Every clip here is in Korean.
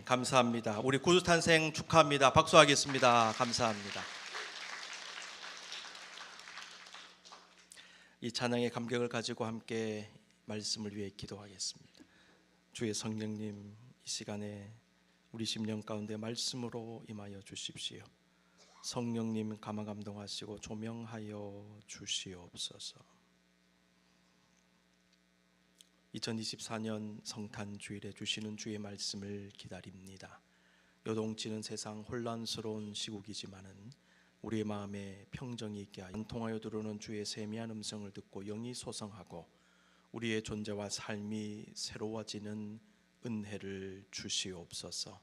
감사합니다. 우리 구주 탄생 축하합니다. 박수하겠습니다. 감사합니다. 이 찬양의 감격을 가지고 함께 말씀을 위해 기도하겠습니다. 주의 성령님, 이 시간에 우리 심령 가운데 말씀으로 임하여 주십시오. 성령님 감화 감동하시고 조명하여 주시옵소서. 2024년 성탄 주일에 주시는 주의 말씀을 기다립니다. 요동치는 세상 혼란스러운 시국이지만은 우리의 마음에 평정이 있게 하여 통하여 들어오는 주의 세미한 음성을 듣고 영이 소성하고 우리의 존재와 삶이 새로워지는 은혜를 주시옵소서.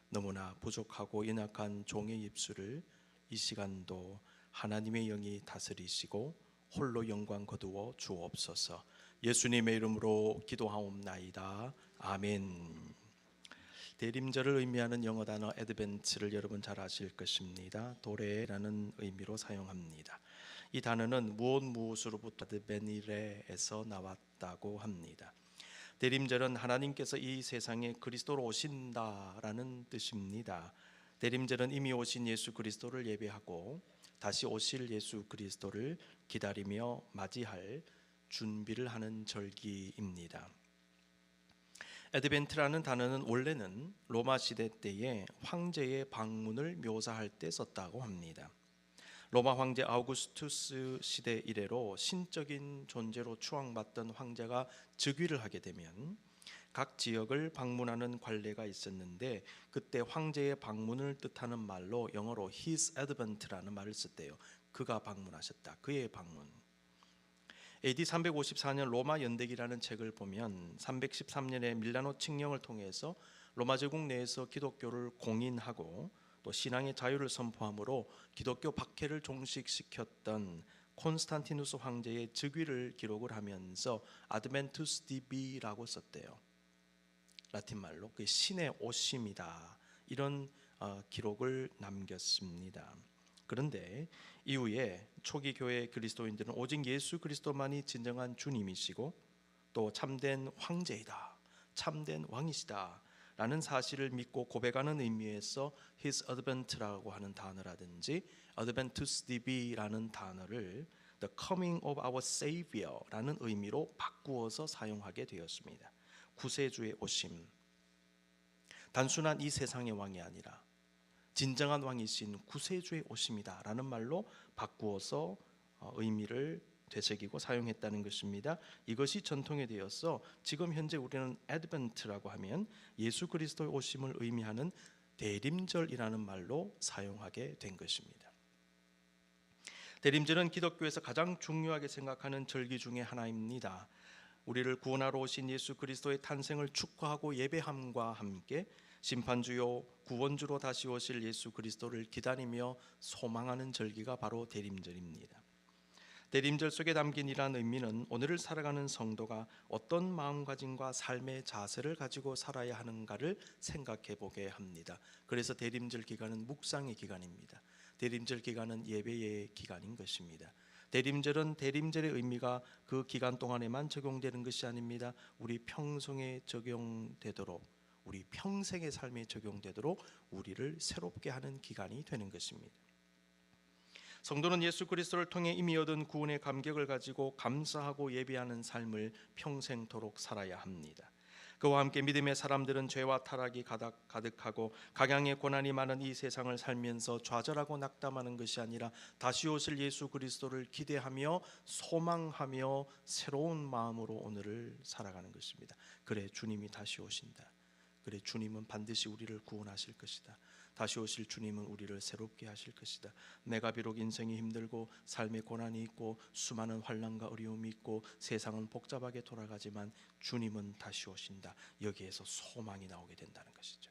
너무나 부족하고 연약한 종의 입술을 이 시간도 하나님의 영이 다스리시고 홀로 영광 거두어 주옵소서. 예수님의 이름으로 기도하옵나이다. 아멘. 대림절을 의미하는 영어 단어 애드벤트를 여러분 잘 아실 것입니다. 도래라는 의미로 사용합니다. 이 단어는 무엇으로부터 아드베니레에서 나왔다고 합니다. 대림절은 하나님께서 이 세상에 그리스도로 오신다라는 뜻입니다. 대림절은 이미 오신 예수 그리스도를 예배하고 다시 오실 예수 그리스도를 기다리며 맞이할 준비를 하는 절기입니다. 애드벤트라는 단어는 원래는 로마 시대 때에 황제의 방문을 묘사할 때 썼다고 합니다. 로마 황제 아우구스투스 시대 이래로 신적인 존재로 추앙받던 황제가 즉위를 하게 되면 각 지역을 방문하는 관례가 있었는데 그때 황제의 방문을 뜻하는 말로 영어로 His Advent라는 말을 썼대요. 그가 방문하셨다. 그의 방문. AD 354년 로마 연대기라는 책을 보면 313년에 밀라노 칙령을 통해서 로마 제국 내에서 기독교를 공인하고 또 신앙의 자유를 선포함으로 기독교 박해를 종식시켰던 콘스탄티누스 황제의 즉위를 기록을 하면서 아드벤투스 디비라고 썼대요. 라틴 말로 그 신의 오심이다. 이런 기록을 남겼습니다. 그런데 이후에 초기 교회 그리스도인들은 오직 예수 그리스도만이 진정한 주님이시고 또 참된 황제이다, 참된 왕이시다 라는 사실을 믿고 고백하는 의미에서 His Advent라고 하는 단어라든지 Adventus Divi라는 단어를 The Coming of Our Savior라는 의미로 바꾸어서 사용하게 되었습니다. 구세주의 오심, 단순한 이 세상의 왕이 아니라 진정한 왕이신 구세주의 오심이다 라는 말로 바꾸어서 의미를 되새기고 사용했다는 것입니다. 이것이 전통이 되어서 지금 현재 우리는 애드벤트라고 하면 예수 그리스도의 오심을 의미하는 대림절이라는 말로 사용하게 된 것입니다. 대림절은 기독교에서 가장 중요하게 생각하는 절기 중에 하나입니다. 우리를 구원하러 오신 예수 그리스도의 탄생을 축하하고 예배함과 함께 심판주요 구원주로 다시 오실 예수 그리스도를 기다리며 소망하는 절기가 바로 대림절입니다. 대림절 속에 담긴 이러한 의미는 오늘을 살아가는 성도가 어떤 마음가짐과 삶의 자세를 가지고 살아야 하는가를 생각해 보게 합니다. 그래서 대림절 기간은 묵상의 기간입니다. 대림절 기간은 예배의 기간인 것입니다. 대림절은 대림절의 의미가 그 기간 동안에만 적용되는 것이 아닙니다. 우리 평생에 적용되도록, 우리 평생의 삶에 적용되도록 우리를 새롭게 하는 기간이 되는 것입니다. 성도는 예수 그리스도를 통해 이미 얻은 구원의 감격을 가지고 감사하고 예배하는 삶을 평생토록 살아야 합니다. 그와 함께 믿음의 사람들은 죄와 타락이 가득하고 각양의 고난이 많은 이 세상을 살면서 좌절하고 낙담하는 것이 아니라 다시 오실 예수 그리스도를 기대하며 소망하며 새로운 마음으로 오늘을 살아가는 것입니다. 그래, 주님이 다시 오신다. 그래, 주님은 반드시 우리를 구원하실 것이다. 다시 오실 주님은 우리를 새롭게 하실 것이다. 내가 비록 인생이 힘들고 삶의 고난이 있고 수많은 환난과 어려움이 있고 세상은 복잡하게 돌아가지만 주님은 다시 오신다. 여기에서 소망이 나오게 된다는 것이죠.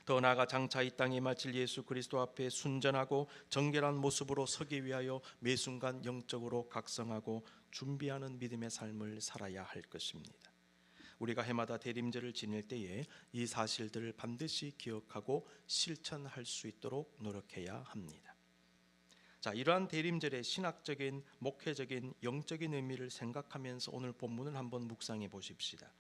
더 나아가 장차 이 땅에 마칠 예수 그리스도 앞에 순전하고 정결한 모습으로 서기 위하여 매 순간 영적으로 각성하고 준비하는 믿음의 삶을 살아야 할 것입니다. 우리가 해마다 대림절을 지낼 때에 이 사실들을 반드시 기억하고 실천할 수 있도록 노력해야 합니다. 자, 이러한 대림절의 신학적인, 목회적인, 영적인 의미를 생각하면서 오늘 본문을 한번 묵상해 보십시다.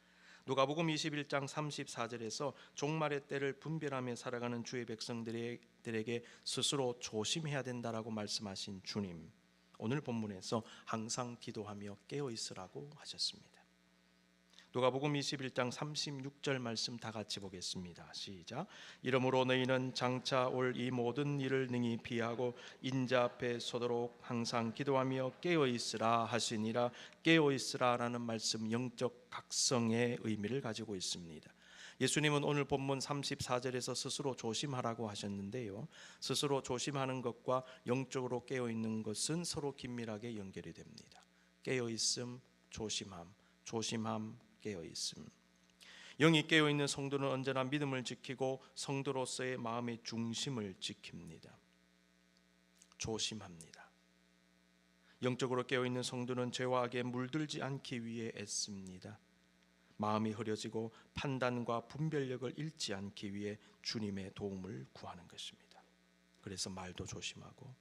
누가복음 21장 34절에서 종말의 때를 분별하며 살아가는 주의 백성들에게 스스로 조심해야 된다라고 말씀하신 주님, 오늘 본문에서 항상 기도하며 깨어 있으라고 하셨습니다. 누가복음 21장 36절 말씀 다 같이 보겠습니다. 시작. 이러므로 너희는 장차 올 이 모든 일을 능히 피하고 인자 앞에 서도록 항상 기도하며 깨어 있으라 하시니라. 깨어 있으라라는 말씀, 영적 각성의 의미를 가지고 있습니다. 예수님은 오늘 본문 34절에서 스스로 조심하라고 하셨는데요, 스스로 조심하는 것과 영적으로 깨어 있는 것은 서로 긴밀하게 연결이 됩니다. 깨어 있음, 조심함, 조심함, 깨어 있음. 영이 깨어 있는 성도는 언제나 믿음을 지키고 성도로서의 마음의 중심을 지킵니다. 조심합니다. 영적으로 깨어 있는 성도는 죄와 악에 물들지 않기 위해 애씁니다. 마음이 흐려지고 판단과 분별력을 잃지 않기 위해 주님의 도움을 구하는 것입니다. 그래서 말도 조심하고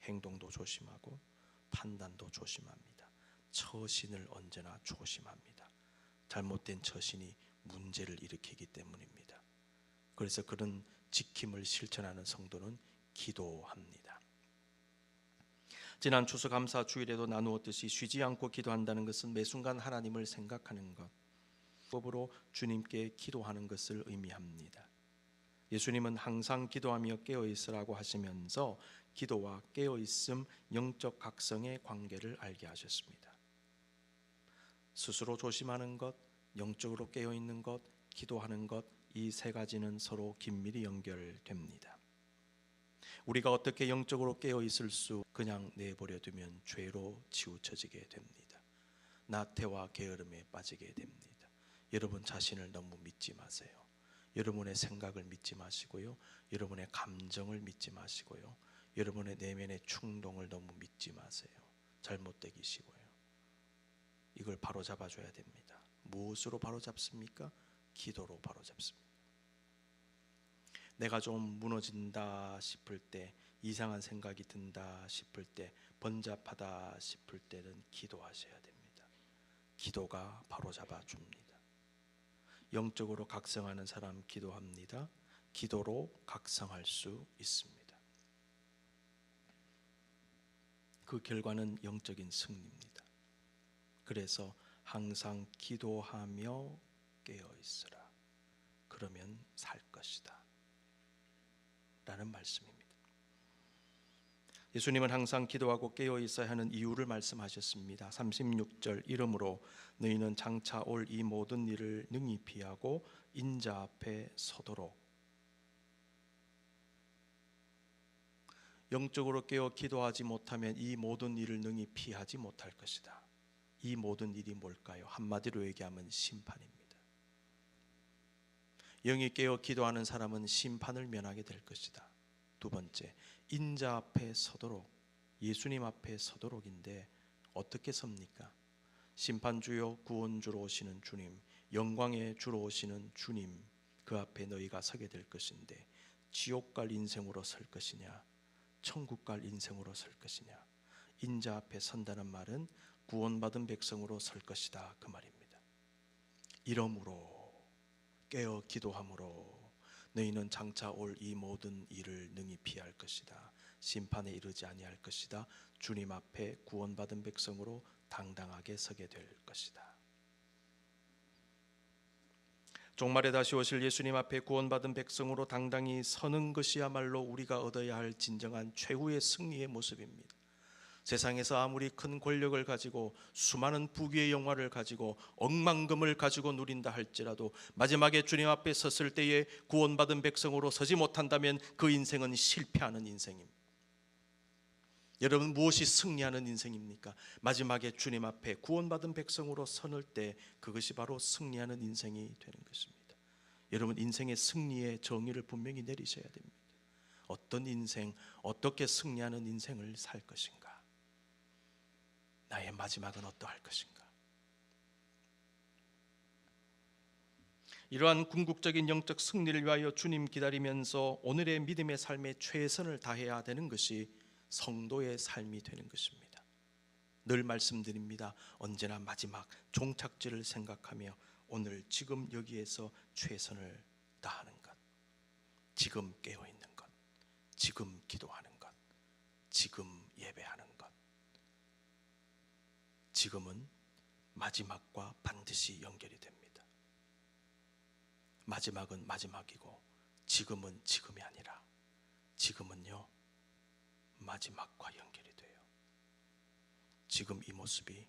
행동도 조심하고 판단도 조심합니다. 처신을 언제나 조심합니다. 잘못된 처신이 문제를 일으키기 때문입니다. 그래서 그런 지킴을 실천하는 성도는 기도합니다. 지난 추수감사 주일에도 나누었듯이 쉬지 않고 기도한다는 것은 매 순간 하나님을 생각하는 것, 법으로 주님께 기도하는 것을 의미합니다. 예수님은 항상 기도하며 깨어 있으라고 하시면서 기도와 깨어 있음, 영적 각성의 관계를 알게 하셨습니다. 스스로 조심하는 것, 영적으로 깨어 있는 것, 기도하는 것, 이 세 가지는 서로 긴밀히 연결됩니다. 우리가 어떻게 영적으로 깨어 있을 수, 그냥 내버려 두면 죄로 치우쳐지게 됩니다. 나태와 게으름에 빠지게 됩니다. 여러분 자신을 너무 믿지 마세요. 여러분의 생각을 믿지 마시고요, 여러분의 감정을 믿지 마시고요, 여러분의 내면의 충동을 너무 믿지 마세요. 잘못되기 쉬워요. 이걸 바로 잡아줘야 됩니다. 무엇으로 바로 잡습니까? 기도로 바로 잡습니다. 내가 좀 무너진다 싶을 때, 이상한 생각이 든다 싶을 때, 번잡하다 싶을 때는 기도하셔야 됩니다. 기도가 바로 잡아줍니다. 영적으로 각성하는 사람 기도합니다. 기도로 각성할 수 있습니다. 그 결과는 영적인 승리입니다. 그래서 항상 기도하며 깨어 있으라. 그러면 살 것이다 라는 말씀입니다. 예수님은 항상 기도하고 깨어 있어야 하는 이유를 말씀하셨습니다. 36절, 이러므로 너희는 장차 올 이 모든 일을 능히 피하고 인자 앞에 서도록. 영적으로 깨어 기도하지 못하면 이 모든 일을 능히 피하지 못할 것이다. 이 모든 일이 뭘까요? 한마디로 얘기하면 심판입니다. 영이 깨어 기도하는 사람은 심판을 면하게 될 것이다. 두 번째, 인자 앞에 서도록, 예수님 앞에 서도록인데 어떻게 섭니까? 심판주요 구원주로 오시는 주님, 영광의 주로 오시는 주님, 그 앞에 너희가 서게 될 것인데 지옥 갈 인생으로 설 것이냐, 천국 갈 인생으로 설 것이냐. 인자 앞에 선다는 말은 구원받은 백성으로 설 것이다, 그 말입니다. 이러므로 깨어 기도함으로 너희는 장차 올 이 모든 일을 능히 피할 것이다. 심판에 이르지 아니할 것이다. 주님 앞에 구원받은 백성으로 당당하게 서게 될 것이다. 종말에 다시 오실 예수님 앞에 구원받은 백성으로 당당히 서는 것이야말로 우리가 얻어야 할 진정한 최후의 승리의 모습입니다. 세상에서 아무리 큰 권력을 가지고 수많은 부귀의 영화를 가지고 억만금을 가지고 누린다 할지라도 마지막에 주님 앞에 섰을 때에 구원받은 백성으로 서지 못한다면 그 인생은 실패하는 인생입니다. 여러분, 무엇이 승리하는 인생입니까? 마지막에 주님 앞에 구원받은 백성으로 서는 때 그것이 바로 승리하는 인생이 되는 것입니다. 여러분, 인생의 승리의 정의를 분명히 내리셔야 됩니다. 어떤 인생, 어떻게 승리하는 인생을 살 것인가? 나의 마지막은 어떠할 것인가? 이러한 궁극적인 영적 승리를 위하여 주님 기다리면서 오늘의 믿음의 삶에 최선을 다해야 되는 것이 성도의 삶이 되는 것입니다. 늘 말씀드립니다. 언제나 마지막 종착지를 생각하며 오늘 지금 여기에서 최선을 다하는 것, 지금 깨어있는 것, 지금 기도하는 것, 지금 예배하는 것. 지금은 마지막과 반드시 연결이 됩니다. 마지막은 마지막이고 지금은 지금이 아니라 지금은요 마지막과 연결이 돼요. 지금 이 모습이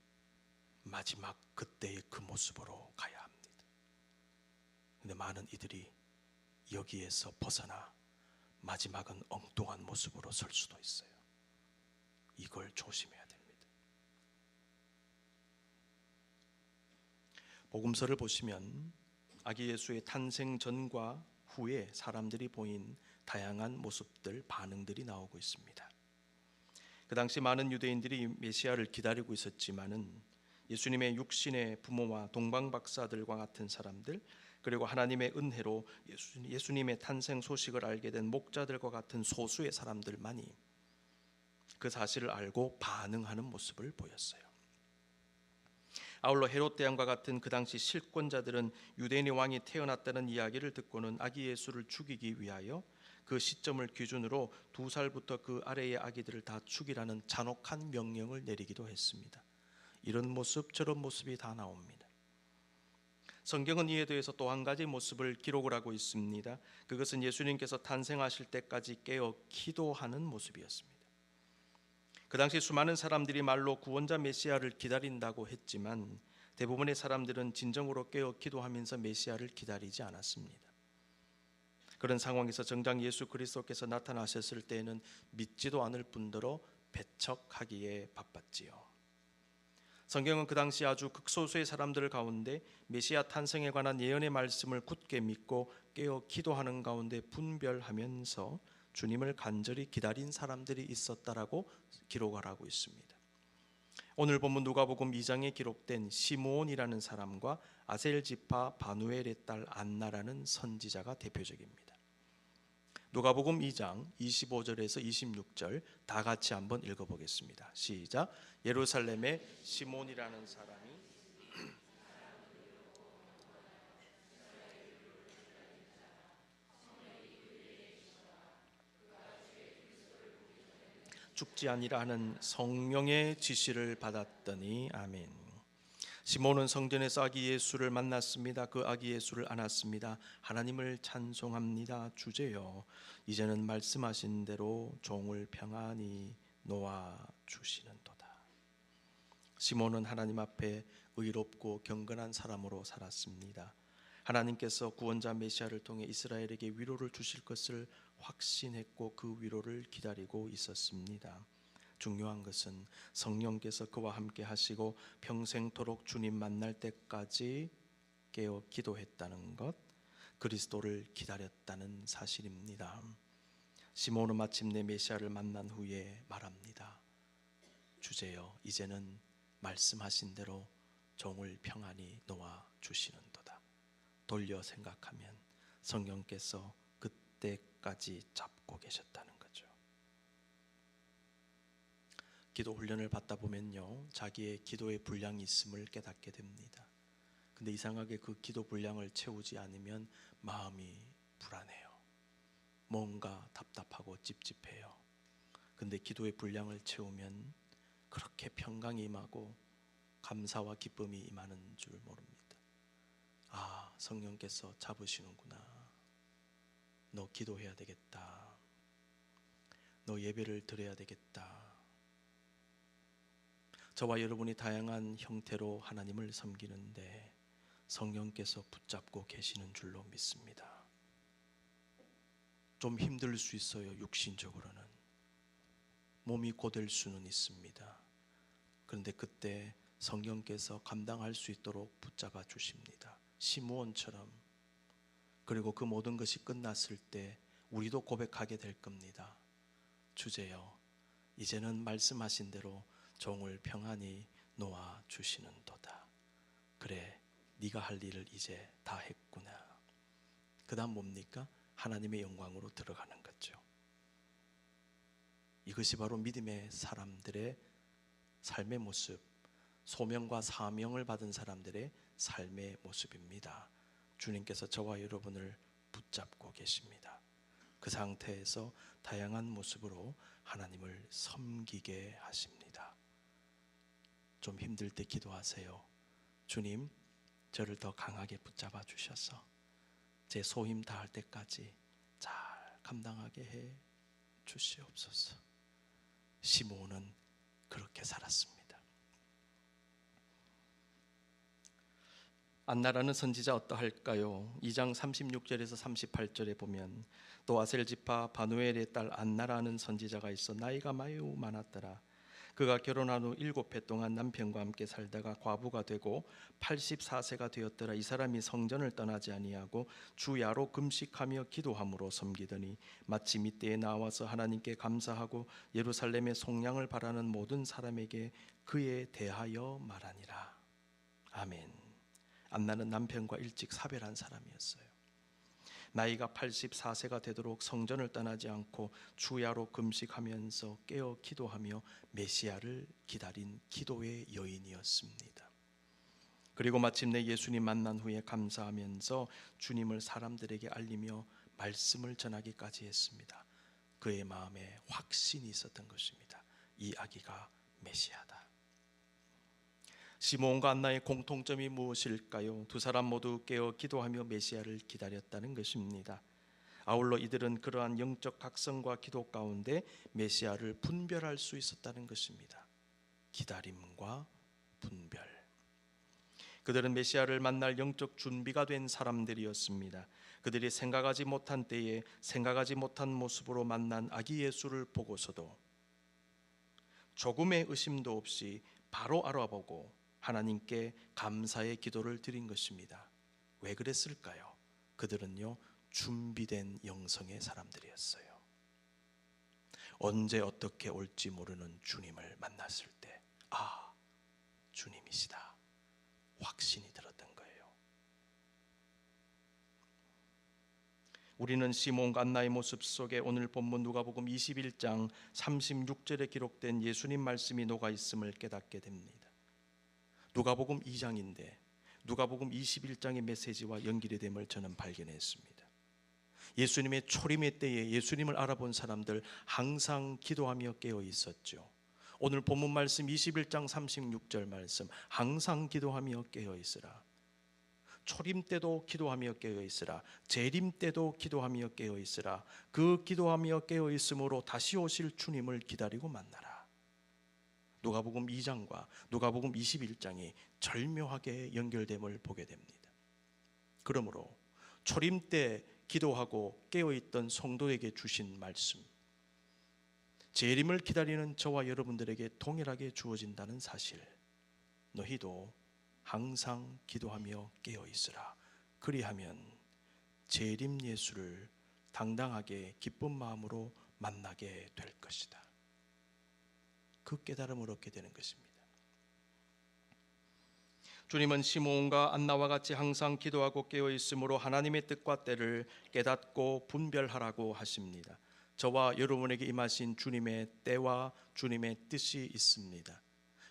마지막 그때의 그 모습으로 가야 합니다. 근데 많은 이들이 여기에서 벗어나 마지막은 엉뚱한 모습으로 설 수도 있어요. 이걸 조심해야 됩니다. 복음서를 보시면 아기 예수의 탄생 전과 후에 사람들이 보인 다양한 모습들, 반응들이 나오고 있습니다. 그 당시 많은 유대인들이 메시아를 기다리고 있었지만은 예수님의 육신의 부모와 동방 박사들과 같은 사람들, 그리고 하나님의 은혜로 예수님의 탄생 소식을 알게 된 목자들과 같은 소수의 사람들만이 그 사실을 알고 반응하는 모습을 보였어요. 아울러 헤롯 대왕과 같은 그 당시 실권자들은 유대인의 왕이 태어났다는 이야기를 듣고는 아기 예수를 죽이기 위하여 그 시점을 기준으로 2살부터 그 아래의 아기들을 다 죽이라는 잔혹한 명령을 내리기도 했습니다. 이런 모습 저런 모습이 다 나옵니다. 성경은 이에 대해서 또 한 가지 모습을 기록을 하고 있습니다. 그것은 예수님께서 탄생하실 때까지 깨어 기도하는 모습이었습니다. 그 당시 수많은 사람들이 말로 구원자 메시아를 기다린다고 했지만 대부분의 사람들은 진정으로 깨어 기도하면서 메시아를 기다리지 않았습니다. 그런 상황에서 정작 예수 그리스도께서 나타나셨을 때에는 믿지도 않을 뿐더러 배척하기에 바빴지요. 성경은 그 당시 아주 극소수의 사람들 가운데 메시아 탄생에 관한 예언의 말씀을 굳게 믿고 깨어 기도하는 가운데 분별하면서 주님을 간절히 기다린 사람들이 있었다라고 기록을 하고 있습니다. 오늘 본문 누가복음 2장에 기록된 시므온이라는 사람과 아셀 지파 바누엘의 딸 안나라는 선지자가 대표적입니다. 누가복음 2장 25절에서 26절 다 같이 한번 읽어보겠습니다. 시작. 예루살렘에 시몬이라는 사람이 죽지 아니라 하는 성령의 지시를 받았더니 아멘. 시몬은 성전에서 아기 예수를 만났습니다. 그 아기 예수를 안았습니다. 하나님을 찬송합니다. 주제여 이제는 말씀하신 대로 종을 평안히 놓아 주시는도다. 시몬은 하나님 앞에 의롭고 경건한 사람으로 살았습니다. 하나님께서 구원자 메시아를 통해 이스라엘에게 위로를 주실 것을 확신했고 그 위로를 기다리고 있었습니다. 중요한 것은 성령께서 그와 함께 하시고 평생토록 주님 만날 때까지 깨어 기도했다는 것, 그리스도를 기다렸다는 사실입니다. 시몬은 마침내 메시아를 만난 후에 말합니다. 주제여 이제는 말씀하신 대로 종을 평안히 놓아 주시는도다. 돌려 생각하면 성령께서 그때까지 잡고 계셨다는 거죠. 기도 훈련을 받다 보면요, 자기의 기도의 분량이 있음을 깨닫게 됩니다. 근데 이상하게 그 기도 분량을 채우지 않으면 마음이 불안해요. 뭔가 답답하고 찝찝해요. 근데 기도의 분량을 채우면 그렇게 평강이 임하고 감사와 기쁨이 임하는 줄 모릅니다. 아, 성령께서 잡으시는구나. 너 기도해야 되겠다. 너 예배를 드려야 되겠다. 저와 여러분이 다양한 형태로 하나님을 섬기는데 성령께서 붙잡고 계시는 줄로 믿습니다. 좀 힘들 수 있어요. 육신적으로는 몸이 고될 수는 있습니다. 그런데 그때 성령께서 감당할 수 있도록 붙잡아 주십니다. 시므온처럼. 그리고 그 모든 것이 끝났을 때 우리도 고백하게 될 겁니다. 주제여 이제는 말씀하신 대로 종을 평안히 놓아 주시는도다. 그래 네가 할 일을 이제 다 했구나. 그 다음 뭡니까? 하나님의 영광으로 들어가는 거죠. 이것이 바로 믿음의 사람들의 삶의 모습, 소명과 사명을 받은 사람들의 삶의 모습입니다. 주님께서 저와 여러분을 붙잡고 계십니다. 그 상태에서 다양한 모습으로 하나님을 섬기게 하십니다. 좀 힘들 때 기도하세요. 주님, 저를 더 강하게 붙잡아 주셔서 제 소힘 다할 때까지 잘 감당하게 해 주시옵소서. 시므온은 그렇게 살았습니다. 안나라는 선지자 어떠할까요? 2장 36절에서 38절에 보면 또 아셀 지파 바누엘의 딸 안나라는 선지자가 있어 나이가 매우 많았더라. 그가 결혼한 후 7해 동안 남편과 함께 살다가 과부가 되고 84세가 되었더라. 이 사람이 성전을 떠나지 아니하고 주야로 금식하며 기도함으로 섬기더니 마침 이때에 나와서 하나님께 감사하고 예루살렘의 속량을 바라는 모든 사람에게 그에 대하여 말하니라. 아멘. 안나는 남편과 일찍 사별한 사람이었어요. 나이가 84세가 되도록 성전을 떠나지 않고 주야로 금식하면서 깨어 기도하며 메시아를 기다린 기도의 여인이었습니다. 그리고 마침내 예수님 만난 후에 감사하면서 주님을 사람들에게 알리며 말씀을 전하기까지 했습니다. 그의 마음에 확신이 있었던 것입니다. 이 아기가 메시아다. 시므온과 안나의 공통점이 무엇일까요? 두 사람 모두 깨어 기도하며 메시아를 기다렸다는 것입니다. 아울러 이들은 그러한 영적 각성과 기도 가운데 메시아를 분별할 수 있었다는 것입니다. 기다림과 분별. 그들은 메시아를 만날 영적 준비가 된 사람들이었습니다. 그들이 생각하지 못한 때에 생각하지 못한 모습으로 만난 아기 예수를 보고서도 조금의 의심도 없이 바로 알아보고 하나님께 감사의 기도를 드린 것입니다. 왜 그랬을까요? 그들은요, 준비된 영성의 사람들이었어요. 언제 어떻게 올지 모르는 주님을 만났을 때, 아, 주님이시다. 확신이 들었던 거예요. 우리는 시므온과 안나의 모습 속에 오늘 본문 누가복음 21장 36절에 기록된 예수님 말씀이 녹아 있음을 깨닫게 됩니다. 누가복음 2장인데 누가복음 21장의 메시지와 연결이 됨을 저는 발견했습니다. 예수님의 초림의 때에 예수님을 알아본 사람들 항상 기도하며 깨어 있었죠. 오늘 본문 말씀 21장 36절 말씀, 항상 기도하며 깨어 있으라. 초림 때도 기도하며 깨어 있으라. 재림 때도 기도하며 깨어 있으라. 그 기도하며 깨어 있음으로 다시 오실 주님을 기다리고 만나라. 누가복음 2장과 누가복음 21장이 절묘하게 연결됨을 보게 됩니다. 그러므로 초림 때 기도하고 깨어있던 성도에게 주신 말씀, 재림을 기다리는 저와 여러분들에게 동일하게 주어진다는 사실, 너희도 항상 기도하며 깨어있으라. 그리하면 재림 예수를 당당하게 기쁜 마음으로 만나게 될 것이다. 그 깨달음을 얻게 되는 것입니다. 주님은 시므온과 안나와 같이 항상 기도하고 깨어 있으므로 하나님의 뜻과 때를 깨닫고 분별하라고 하십니다. 저와 여러분에게 임하신 주님의 때와 주님의 뜻이 있습니다.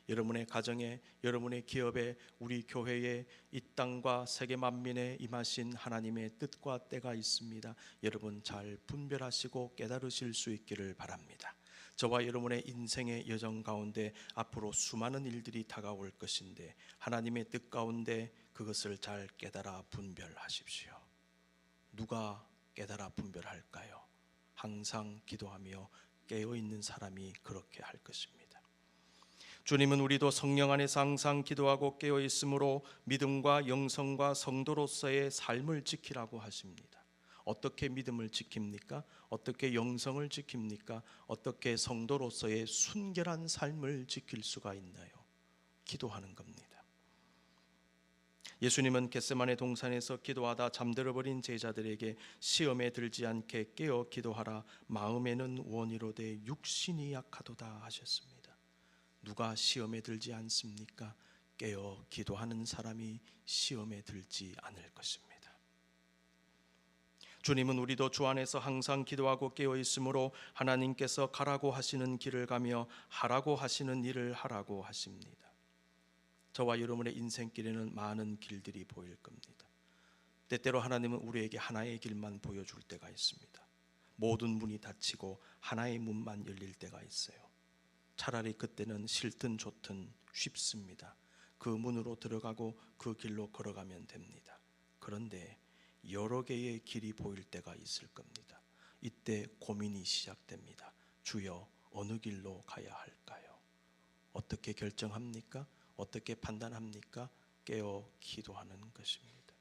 여러분의 가정에, 여러분의 기업에, 우리 교회에, 이 땅과 세계 만민에 임하신 하나님의 뜻과 때가 있습니다. 여러분 잘 분별하시고 깨달으실 수 있기를 바랍니다. 저와 여러분의 인생의 여정 가운데 앞으로 수많은 일들이 다가올 것인데 하나님의 뜻 가운데 그것을 잘 깨달아 분별하십시오. 누가 깨달아 분별할까요? 항상 기도하며 깨어있는 사람이 그렇게 할 것입니다. 주님은 우리도 성령 안에서 항상 기도하고 깨어있으므로 믿음과 영성과 성도로서의 삶을 지키라고 하십니다. 어떻게 믿음을 지킵니까? 어떻게 영성을 지킵니까? 어떻게 성도로서의 순결한 삶을 지킬 수가 있나요? 기도하는 겁니다. 예수님은 겟세마네 동산에서 기도하다 잠들어버린 제자들에게 시험에 들지 않게 깨어 기도하라. 마음에는 원이로되 육신이 약하도다 하셨습니다. 누가 시험에 들지 않습니까? 깨어 기도하는 사람이 시험에 들지 않을 것입니다. 주님은 우리도 주 안에서 항상 기도하고 깨어 있으므로 하나님께서 가라고 하시는 길을 가며 하라고 하시는 일을 하라고 하십니다. 저와 여러분의 인생길에는 많은 길들이 보일 겁니다. 때때로 하나님은 우리에게 하나의 길만 보여줄 때가 있습니다. 모든 문이 닫히고 하나의 문만 열릴 때가 있어요. 차라리 그때는 싫든 좋든 쉽습니다. 그 문으로 들어가고 그 길로 걸어가면 됩니다. 그런데 여러 개의 길이 보일 때가 있을 겁니다. 이때 고민이 시작됩니다. 주여, 어느 길로 가야 할까요? 어떻게 결정합니까? 어떻게 판단합니까? 깨어 기도하는 것입니다.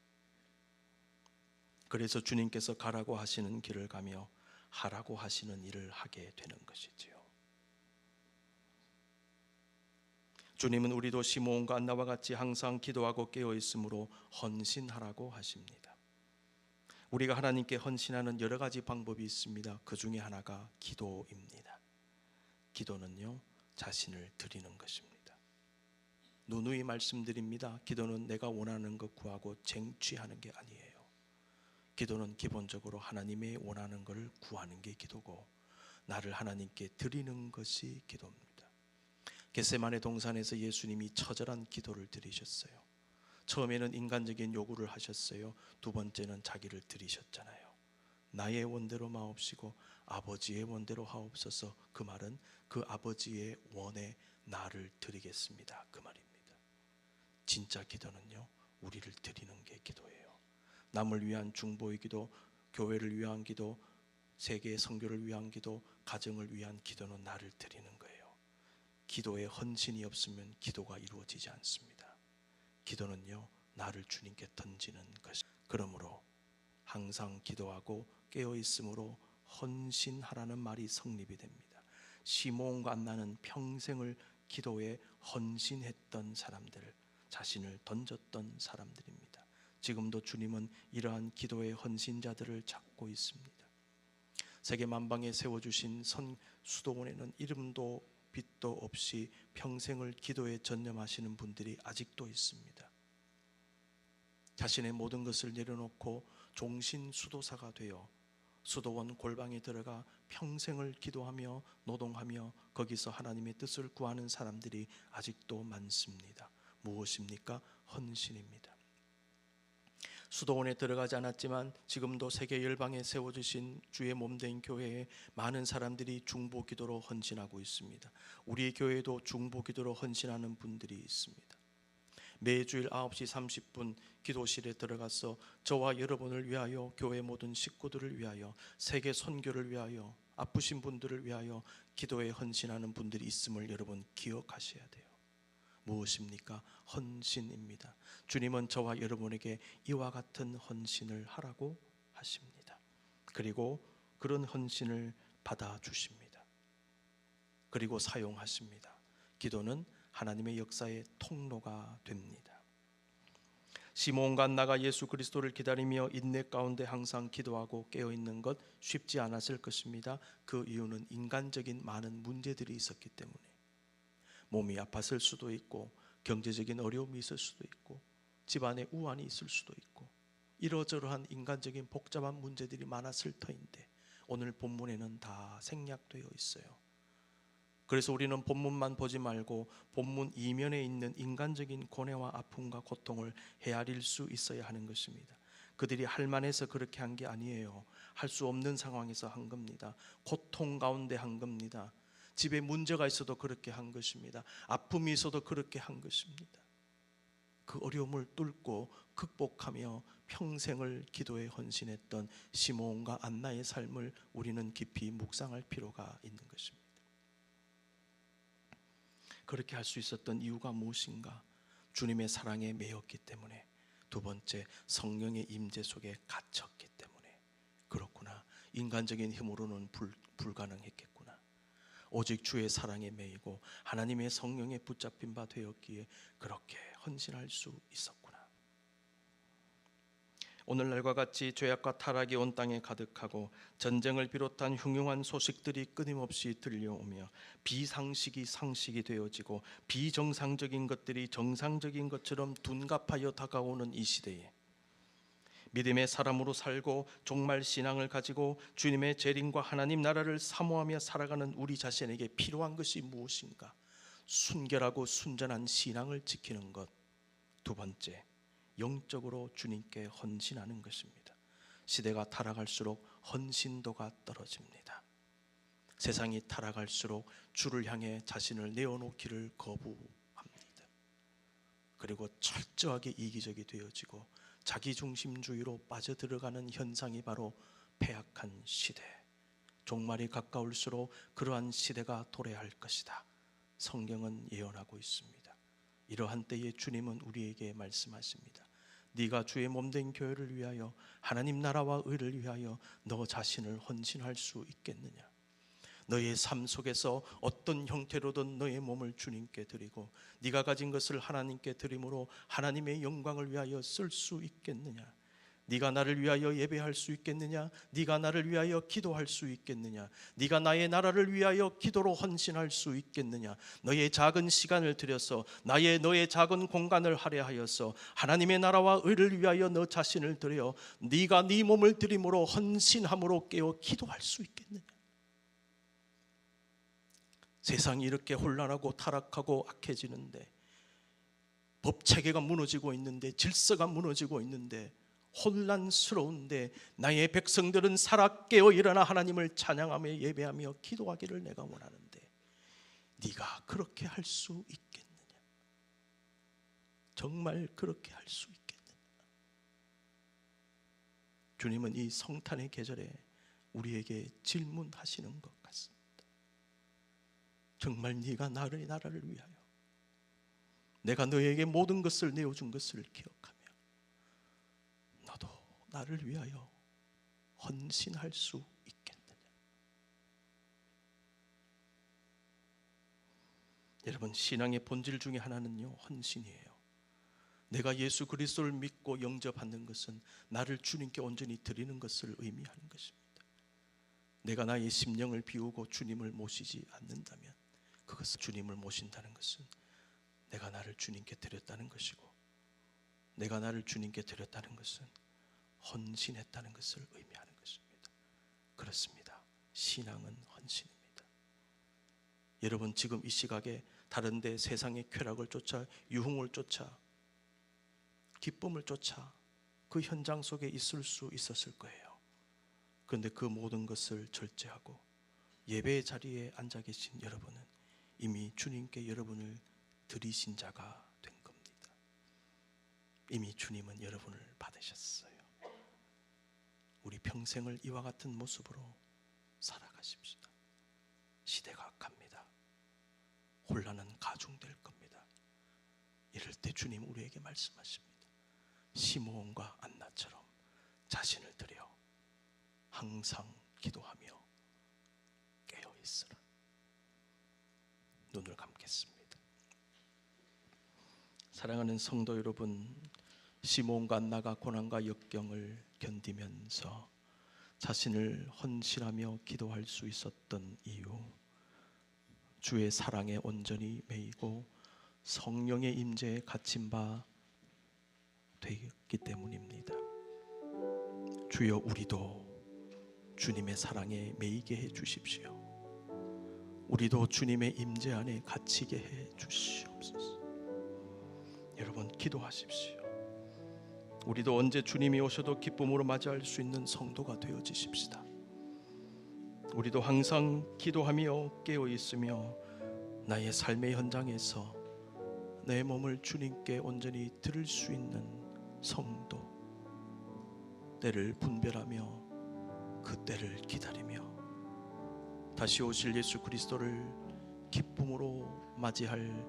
그래서 주님께서 가라고 하시는 길을 가며 하라고 하시는 일을 하게 되는 것이지요. 주님은 우리도 시므온과 안나와 같이 항상 기도하고 깨어 있으므로 헌신하라고 하십니다. 우리가 하나님께 헌신하는 여러 가지 방법이 있습니다. 그 중에 하나가 기도입니다. 기도는요, 자신을 드리는 것입니다. 누누이 말씀드립니다. 기도는 내가 원하는 것 구하고 쟁취하는 게 아니에요. 기도는 기본적으로 하나님의 원하는 것을 구하는 게 기도고, 나를 하나님께 드리는 것이 기도입니다. 겟세마네 동산에서 예수님이 처절한 기도를 드리셨어요. 처음에는 인간적인 요구를 하셨어요. 두 번째는 자기를 드리셨잖아요. 나의 원대로 마옵시고 아버지의 원대로 하옵소서. 그 말은 그 아버지의 원에 나를 드리겠습니다, 그 말입니다. 진짜 기도는요, 우리를 드리는 게 기도예요. 남을 위한 중보의 기도, 교회를 위한 기도, 세계의 선교를 위한 기도, 가정을 위한 기도는 나를 드리는 거예요. 기도에 헌신이 없으면 기도가 이루어지지 않습니다. 기도는요, 나를 주님께 던지는 것. 그러므로 항상 기도하고 깨어 있으므로 헌신하라는 말이 성립이 됩니다. 시므온과 안나는 평생을 기도에 헌신했던 사람들, 자신을 던졌던 사람들입니다. 지금도 주님은 이러한 기도의 헌신자들을 찾고 있습니다. 세계 만방에 세워주신 수도원에는 이름도 빛도 없이 평생을 기도에 전념하시는 분들이 아직도 있습니다. 자신의 모든 것을 내려놓고 종신 수도사가 되어 수도원 골방에 들어가 평생을 기도하며 노동하며 거기서 하나님의 뜻을 구하는 사람들이 아직도 많습니다. 무엇입니까? 헌신입니다. 수도원에 들어가지 않았지만 지금도 세계 열방에 세워주신 주의 몸된 교회에 많은 사람들이 중보기도로 헌신하고 있습니다. 우리 교회도 중보기도로 헌신하는 분들이 있습니다. 매주일 9시 30분 기도실에 들어가서 저와 여러분을 위하여, 교회 모든 식구들을 위하여, 세계 선교를 위하여, 아프신 분들을 위하여 기도에 헌신하는 분들이 있음을 여러분 기억하셔야 돼요. 무엇입니까? 헌신입니다. 주님은 저와 여러분에게 이와 같은 헌신을 하라고 하십니다. 그리고 그런 헌신을 받아주십니다. 그리고 사용하십니다. 기도는 하나님의 역사의 통로가 됩니다. 시므온과 안나가 예수 그리스도를 기다리며 인내 가운데 항상 기도하고 깨어있는 것 쉽지 않았을 것입니다. 그 이유는 인간적인 많은 문제들이 있었기 때문에, 몸이 아팠을 수도 있고, 경제적인 어려움이 있을 수도 있고, 집안에 우환이 있을 수도 있고, 이러저러한 인간적인 복잡한 문제들이 많았을 터인데 오늘 본문에는 다 생략되어 있어요. 그래서 우리는 본문만 보지 말고 본문 이면에 있는 인간적인 고뇌와 아픔과 고통을 헤아릴 수 있어야 하는 것입니다. 그들이 할 만해서 그렇게 한 게 아니에요. 할 수 없는 상황에서 한 겁니다. 고통 가운데 한 겁니다. 집에 문제가 있어도 그렇게 한 것입니다. 아픔이 있어도 그렇게 한 것입니다. 그 어려움을 뚫고 극복하며 평생을 기도에 헌신했던 시므온과 안나의 삶을 우리는 깊이 묵상할 필요가 있는 것입니다. 그렇게 할 수 있었던 이유가 무엇인가? 주님의 사랑에 매였기 때문에, 두 번째, 성령의 임재 속에 갇혔기 때문에. 그렇구나, 인간적인 힘으로는 불가능했겠구나. 오직 주의 사랑에 매이고 하나님의 성령에 붙잡힌 바 되었기에 그렇게 헌신할 수 있었구나. 오늘날과 같이 죄악과 타락이 온 땅에 가득하고 전쟁을 비롯한 흉흉한 소식들이 끊임없이 들려오며 비상식이 상식이 되어지고 비정상적인 것들이 정상적인 것처럼 둔갑하여 다가오는 이 시대에 믿음의 사람으로 살고 종말 신앙을 가지고 주님의 재림과 하나님 나라를 사모하며 살아가는 우리 자신에게 필요한 것이 무엇인가? 순결하고 순전한 신앙을 지키는 것. 두 번째, 영적으로 주님께 헌신하는 것입니다. 시대가 타락할수록 헌신도가 떨어집니다. 세상이 타락할수록 주를 향해 자신을 내어놓기를 거부합니다. 그리고 철저하게 이기적이 되어지고 자기중심주의로 빠져들어가는 현상이 바로 패악한 시대. 종말이 가까울수록 그러한 시대가 도래할 것이다. 성경은 예언하고 있습니다. 이러한 때에 주님은 우리에게 말씀하십니다. 네가 주의 몸된 교회를 위하여, 하나님 나라와 의를 위하여 너 자신을 헌신할 수 있겠느냐? 너의 삶 속에서 어떤 형태로든 너의 몸을 주님께 드리고 네가 가진 것을 하나님께 드림으로 하나님의 영광을 위하여 쓸 수 있겠느냐? 네가 나를 위하여 예배할 수 있겠느냐? 네가 나를 위하여 기도할 수 있겠느냐? 네가 나의 나라를 위하여 기도로 헌신할 수 있겠느냐? 너의 작은 시간을 들여서 너의 작은 공간을 할애하여서 하나님의 나라와 의를 위하여 너 자신을 드려 네가 네 몸을 드림으로 헌신함으로 깨어 기도할 수 있겠느냐? 세상이 이렇게 혼란하고 타락하고 악해지는데, 법체계가 무너지고 있는데, 질서가 무너지고 있는데, 혼란스러운데 나의 백성들은 살아 깨어 일어나 하나님을 찬양하며 예배하며 기도하기를 내가 원하는데 네가 그렇게 할 수 있겠느냐? 정말 그렇게 할 수 있겠느냐? 주님은 이 성탄의 계절에 우리에게 질문하시는 것 같습니다. 정말 네가 나라를 위하여, 내가 너에게 모든 것을 내어준 것을 기억하며 너도 나를 위하여 헌신할 수 있겠느냐? 여러분, 신앙의 본질 중에 하나는요, 헌신이에요. 내가 예수 그리스도를 믿고 영접하는 것은 나를 주님께 온전히 드리는 것을 의미하는 것입니다. 내가 나의 심령을 비우고 주님을 모시지 않는다면, 그것은 주님을 모신다는 것은 내가 나를 주님께 드렸다는 것이고, 내가 나를 주님께 드렸다는 것은 헌신했다는 것을 의미하는 것입니다. 그렇습니다. 신앙은 헌신입니다. 여러분, 지금 이 시각에 다른 데 세상의 쾌락을 쫓아, 유흥을 쫓아, 기쁨을 쫓아 그 현장 속에 있을 수 있었을 거예요. 그런데 그 모든 것을 절제하고 예배의 자리에 앉아 계신 여러분은 이미 주님께 여러분을 드리신 자가 된 겁니다. 이미 주님은 여러분을 받으셨어요. 우리 평생을 이와 같은 모습으로 살아가십시다. 시대가 갑니다. 혼란은 가중될 겁니다. 이럴 때 주님 우리에게 말씀하십니다. 시므온과 안나처럼 자신을 들여 항상 기도하며 깨어 있으라. 눈을 감겠습니다. 사랑하는 성도 여러분, 시므온과 안나가 고난과 역경을 견디면서 자신을 헌신하며 기도할 수 있었던 이유, 주의 사랑에 온전히 매이고 성령의 임재에 갇힌 바 되었기 때문입니다. 주여, 우리도 주님의 사랑에 매이게 해 주십시오. 우리도 주님의 임재 안에 갇히게 해 주시옵소서. 여러분, 기도하십시오. 우리도 언제 주님이 오셔도 기쁨으로 맞이할 수 있는 성도가 되어지십시다. 우리도 항상 기도하며 깨어 있으며 나의 삶의 현장에서 내 몸을 주님께 온전히 드릴 수 있는 성도, 때를 분별하며 그 때를 기다리며 다시 오실 예수 그리스도를 기쁨으로 맞이할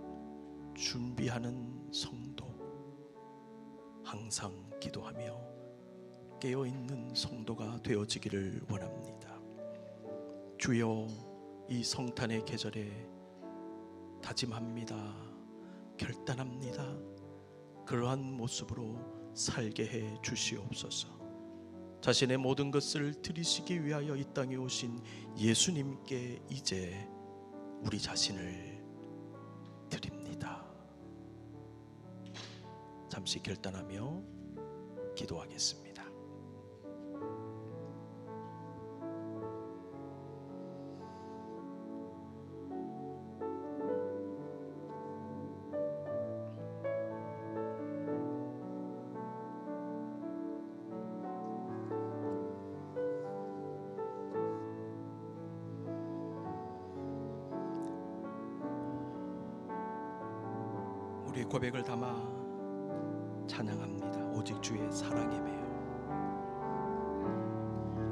준비하는 성도, 항상 기도하며 깨어있는 성도가 되어지기를 원합니다. 주여, 이 성탄의 계절에 다짐합니다. 결단합니다. 그러한 모습으로 살게 해 주시옵소서. 자신의 모든 것을 드리시기 위하여 이 땅에 오신 예수님께 이제 우리 자신을 드립니다. 잠시 결단하며 기도하겠습니다. 우리의 고백을 담아 찬양합니다. 오직 주의 사랑에 매여